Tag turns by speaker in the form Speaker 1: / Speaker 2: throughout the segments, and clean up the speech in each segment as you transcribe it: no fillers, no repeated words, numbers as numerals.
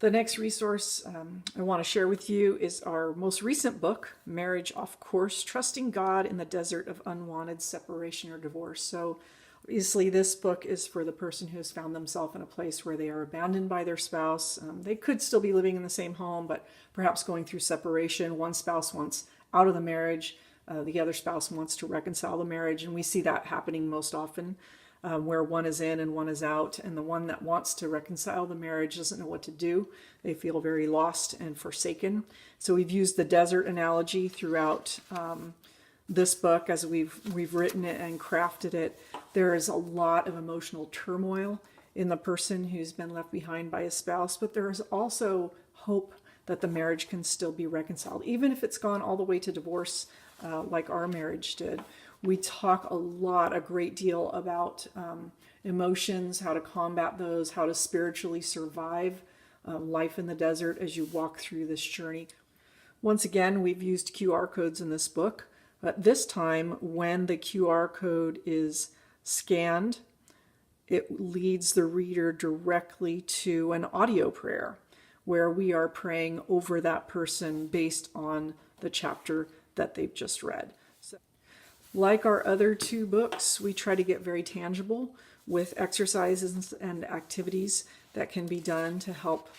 Speaker 1: The next resource I want to share with you is our most recent book, Marriage Off Course, Trusting God in the Desert of Unwanted Separation or Divorce. So obviously this book is for the person who has found themselves in a place where they are abandoned by their spouse. They could still be living in the same home, but perhaps going through separation. One spouse wants out of the marriage. The other spouse wants to reconcile the marriage. And we see that happening most often. Where one is in and one is out, and the one that wants to reconcile the marriage doesn't know what to do. They feel very lost and forsaken. So we've used the desert analogy throughout this book as we've written it and crafted it. There is a lot of emotional turmoil in the person who's been left behind by a spouse, but there is also hope that the marriage can still be reconciled, even if it's gone all the way to divorce, like our marriage did. We talk a great deal about emotions, how to combat those, how to spiritually survive life in the desert as you walk through this journey. Once again, we've used QR codes in this book, but this time when the QR code is scanned, it leads the reader directly to an audio prayer where we are praying over that person based on the chapter that they've just read. Like our other two books, we try to get very tangible with exercises and activities that can be done to help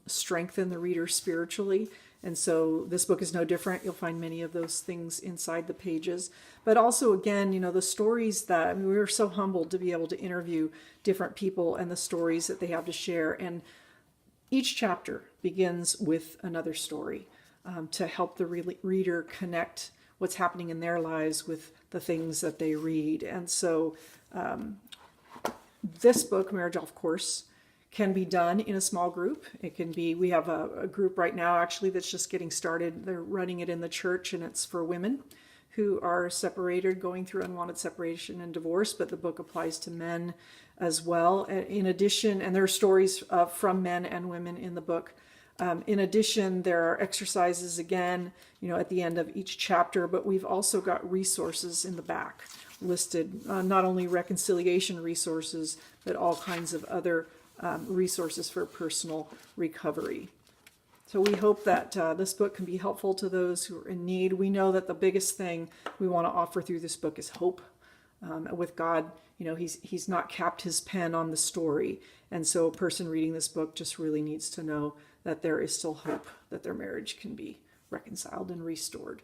Speaker 1: strengthen the reader spiritually. And so this book is no different. You'll find many of those things inside the pages. But also, again, the stories that, we were so humbled to be able to interview different people and the stories that they have to share. And each chapter begins with another story to help the reader connect what's happening in their lives with the things that they read. And so this book, Marriage Off Course, can be done in a small group. It can be, we have a group right now actually that's just getting started. They're running it in the church, and it's for women who are separated, going through unwanted separation and divorce, but the book applies to men as well. In addition, and there are stories from men and women in the book. In addition, there are exercises again, at the end of each chapter, but we've also got resources in the back listed, not only reconciliation resources, but all kinds of other resources for personal recovery. So we hope that this book can be helpful to those who are in need. We know that the biggest thing we want to offer through this book is hope. With God, he's not capped his pen on the story. And so a person reading this book just really needs to know that there is still hope that their marriage can be reconciled and restored.